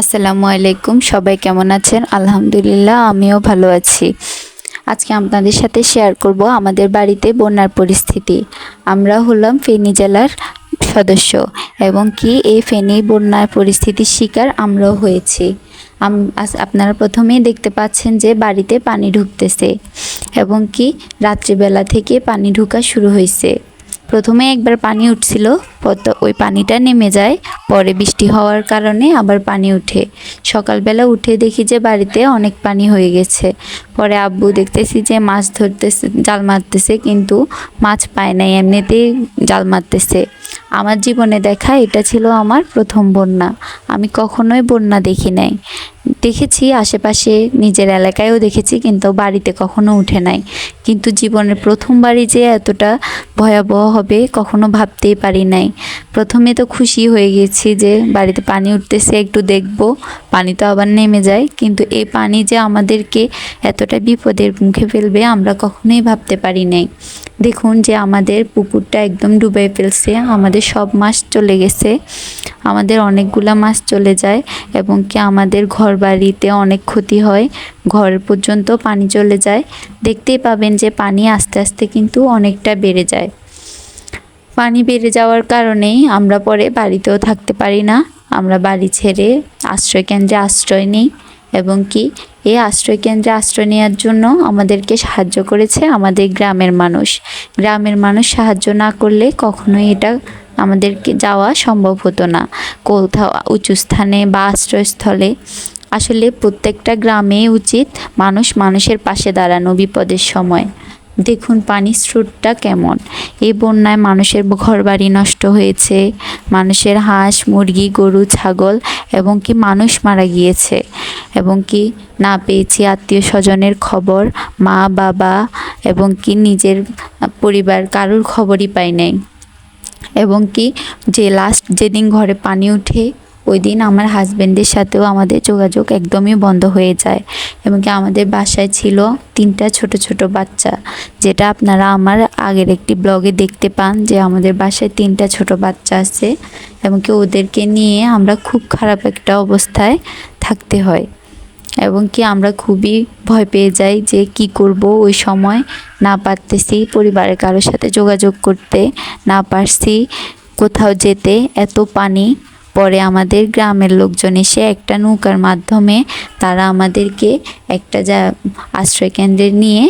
আসসালামু আলাইকুম, সবাই কেমন আছেন? আলহামদুলিল্লাহ, আমিও ভালো আছি। আজকে আপনাদের সাথে শেয়ার করব আমাদের বাড়িতে বন্যার পরিস্থিতি। আমরা হলাম ফেনী জেলার সদস্য এবং কি এই ফেনী বন্যার পরিস্থিতির শিকার আমরাও হয়েছি। আপনারা প্রথমেই দেখতে পাচ্ছেন যে বাড়িতে পানি ঢুকতেছে এবং কি রাত্রিবেলা থেকে পানি ঢোকা শুরু হয়েছে। প্রথমে একবার পানি উঠছিল, ওই পানিটা নেমে যায়, পরে বৃষ্টি হওয়ার কারণে আবার পানি উঠে। সকালবেলা উঠে দেখি যে বাড়িতে অনেক পানি হয়ে গেছে। পরে আব্বু দেখতেছি যে মাছ ধরতেছে, জাল মারতেছে, কিন্তু মাছ পায় নাই, এমনিতেই জাল মারতেছে। আমার জীবনে দেখা এটা ছিল আমার প্রথম বন্যা। আমি কখনোই বন্যা দেখি নাই। দেখেছি আশেপাশে, নিজের এলাকায়ও দেখেছি, কিন্তু বাড়িতে কখনো উঠে নাই। কিন্তু জীবনের প্রথমবারই যে এতটা ভয়াবহ হবে কখনো ভাবতেই পারি নাই। প্রথমে তো খুশি হয়ে গেছি যে বাড়িতে পানি উঠতেছে, একটু দেখব, পানি তো আবার নেমে যায়, কিন্তু এই পানি যে আমাদেরকে এতটা বিপদের মুখে ফেলবে আমরা কখনোই ভাবতে পারি নাই। দেখুন যে আমাদের পুকুরটা একদম ডুবে ফেলছে, আমাদের সব মাছ চলে গেছে, আমাদের অনেকগুলা মাছ চলে যায় এবং কি আমাদের ঘর বাড়িতে অনেক ক্ষতি হয়, ঘর পর্যন্ত পানি চলে যায়। দেখতেই পাবেন যে পানি আস্তে আস্তে কিন্তু অনেকটা বেড়ে যায়। পানি বেড়ে যাওয়ার কারণেই আমরা পরে বাড়িতেও থাকতে পারি না, আমরা বাড়ি ছেড়ে আশ্রয়কেন্দ্রে আশ্রয় নিই এবং কি এই আশ্রয়কেন্দ্রে আশ্রয় নেওয়ার জন্য আমাদেরকে সাহায্য করেছে আমাদের গ্রামের মানুষ। গ্রামের মানুষ সাহায্য না করলে কখনোই এটা আমাদেরকে যাওয়া সম্ভব হতো না কোথাও উঁচু স্থানে বা আশ্রয়স্থলে। আসলে প্রত্যেকটা গ্রামে উচিত মানুষ মানুষের পাশে দাঁড়ানো বিপদের সময়। দেখুন পানির স্রোতটা কেমন। এই বন্যায় মানুষের ঘরবাড়ি নষ্ট হয়েছে, মানুষের হাঁস মুরগি গরু ছাগল এবং কি মানুষ মারা গিয়েছে এবং কি না পেয়েছি আত্মীয় স্বজনের খবর, মা বাবা এবং কি নিজের পরিবার কারোর খবরই পাই নাই। এবং কি যে লাস্ট যেদিন ঘরে পানি উঠে ওই দিন আমার হাজব্যান্ডের সাথেও আমাদের যোগাযোগ একদমই বন্ধ হয়ে যায় এবং কি আমাদের বাসায় ছিল 3টা ছোট ছোট বাচ্চা, যেটা আপনারা আমার আগের একটি ব্লগে দেখতে পান যে আমাদের বাসায় 3টা ছোট বাচ্চা আছে এবং কি ওদেরকে নিয়ে আমরা খুব খারাপ একটা অবস্থায় থাকতে হয় এবং কি আমরা খুবই ভয় পেয়ে যাই যে কি করব। ওই সময় না পারতেছি পরিবারের কারোর সাথে যোগাযোগ করতে, না পারছি কোথাও যেতে, এত পানি। পরে আমাদের গ্রামের লোকজন এসে একটা নৌকার মাধ্যমে তারা আমাদেরকে একটা আশ্রয়কেন্দ্রে নিয়ে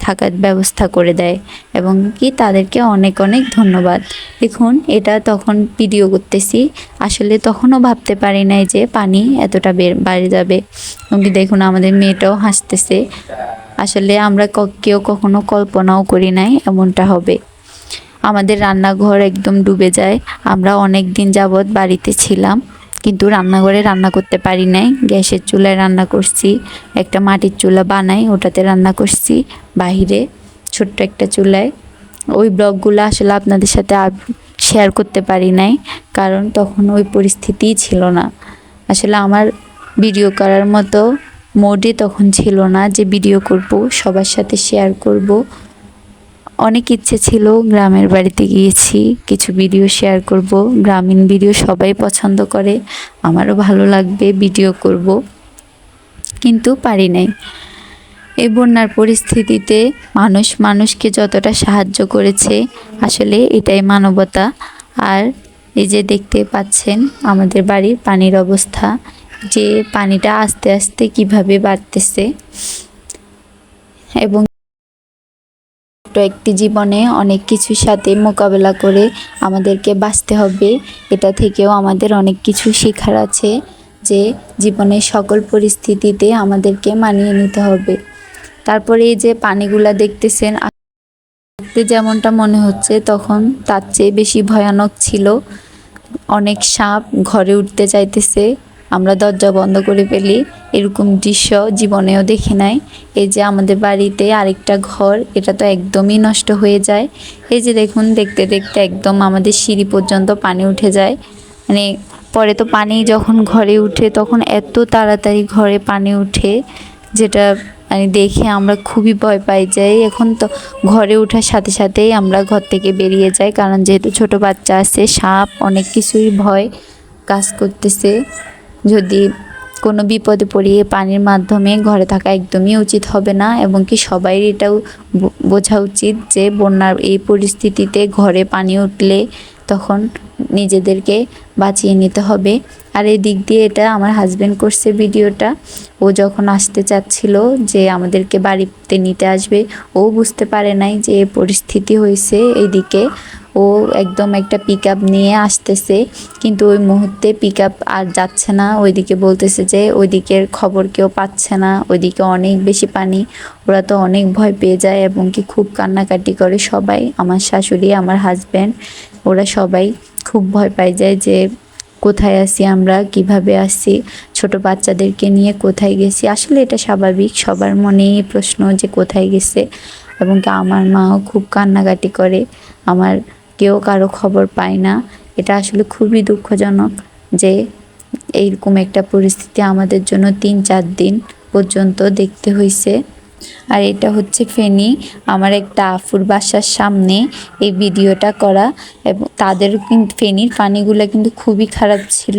থাকার ব্যবস্থা করে দেয় এবং কি তাদেরকে অনেক অনেক ধন্যবাদ। দেখুন এটা তখন ভিডিও করতেছি, আসলে তখনও ভাবতে পারি নাই যে পানি এতটা বাড়ে যাবে এবং কি দেখুন আমাদের মেয়েটাও হাসতেছে। আসলে আমরা কেউ কখনো কল্পনাও করি নাই এমনটা হবে। আমাদের রান্নাঘর একদম ডুবে যায়। আমরা অনেক দিন যাবৎ বাড়িতে ছিলাম কিন্তু রান্নাঘরে রান্না করতে পারি নাই, গ্যাসের চুলায় রান্না করছি, একটা মাটির চুলা বানাই ওটাতে রান্না করছি বাহিরে ছোট্ট একটা চুলায়। ওই ব্লগগুলো আসলে আপনাদের সাথে শেয়ার করতে পারি নাই, কারণ তখন ওই পরিস্থিতিই ছিল না। আসলে আমার ভিডিও করার মতো মোডই তখন ছিল না যে ভিডিও করব, সবার সাথে শেয়ার করব। অনেক ইচ্ছে ছিল, গ্রামের বাড়িতে গিয়েছি, কিছু ভিডিও শেয়ার করব, গ্রামীণ ভিডিও সবাই পছন্দ করে, আমারও ভালো লাগবে, ভিডিও করব, কিন্তু পারি নাই। এই বন্যার পরিস্থিতিতে মানুষ মানুষকে যতটা সাহায্য করেছে আসলে এটাই মানবতা। আর এই যে দেখতে পাচ্ছেন আমাদের বাড়ির পানির অবস্থা, যে পানিটা আস্তে আস্তে কিভাবে বাড়তেছে এবং একটি জীবনে অনেক কিছুর সাথে মোকাবেলা করে আমাদেরকে বাঁচতে হবে। এটা থেকেও আমাদের অনেক কিছু শেখার আছে যে জীবনের সকল পরিস্থিতিতে আমাদেরকে মানিয়ে নিতে হবে। তারপরে এই যে পানিগুলা দেখতেছেন, দেখতে যেমনটা মনে হচ্ছে তখন তার চেয়ে বেশি ভয়ানক ছিল। অনেক সাপ ঘরে উঠতে চাইতেছে, আমরা দরজা বন্ধ করে ফেলি, এরকম দৃশ্য জীবনেও দেখি নাই। এই যে আমাদের বাড়িতে আরেকটা ঘর, এটা তো একদমই নষ্ট হয়ে যায়। এই যে দেখুন দেখতে দেখতে একদম আমাদের সিঁড়ি পর্যন্ত পানি উঠে যায়। মানে পরে তো পানি যখন ঘরে উঠে তখন এত তাড়াতাড়ি ঘরে পানি উঠে, যেটা মানে দেখে আমরা খুবই ভয় পাই যাই। এখন তো ঘরে ওঠার সাথে সাথেই আমরা ঘর থেকে বেরিয়ে যাই, কারণ যেহেতু ছোট বাচ্চা আছে, সাপ অনেক কিছুই ভয় কাজ করতেছে। যদি কোনো বিপদে পড়িয়ে পানির মাধ্যমে ঘরে থাকা একদমই উচিত হবে না, এবং কি সবাই এটাও বোঝা উচিত যে বন্যার এই পরিস্থিতিতে ঘরে পানি উঠলে তখন নিজেদেরকে বাঁচিয়ে নিতে হবে। আর এই দিক দিয়ে এটা আমার হাজবেন্ড করছে ভিডিওটা। ও যখন আসতে চাচ্ছিল যে আমাদেরকে বাড়িতে নিতে আসবে, ও বুঝতে পারে নাই যে এই পরিস্থিতি হয়েছে এইদিকে। ও একদম একটা পিকআপ নিয়ে আসতেছে, কিন্তু ওই মুহূর্তে পিকআপ আর যাচ্ছে না। ওইদিকে বলতেছে যে ওইদিকের খবর কেউ পাচ্ছে না, ওইদিকে অনেক বেশি পানি। ওরা তো অনেক ভয় পেয়ে যায় এবং কি খুব কান্নাকাটি করে সবাই, আমার শাশুড়ি, আমার হাজব্যান্ড, ওরা সবাই খুব ভয় পাই যায় যে কোথায় আছি আমরা, কিভাবে আসছি, ছোট বাচ্চাদেরকে নিয়ে কোথায় গেছি। আসলে এটা স্বাভাবিক, সবার মনেই প্রশ্ন যে কোথায় গেছে। এবং কি আমার মাও খুব কান্নাকাটি করে, আমার কেউ কারো খবর পায় না। এটা আসলে খুবই দুঃখজনক যে এইরকম একটা পরিস্থিতি আমাদের জন্য ৩-৪ দিন পর্যন্ত দেখতে হয়েছে। আর এটা হচ্ছে ফেনী, আমার একটা আফুর বাসার সামনে এই ভিডিওটা করা, এবং তাদের কিন্তু ফেনীর পানিগুলো কিন্তু খুবই খারাপ ছিল।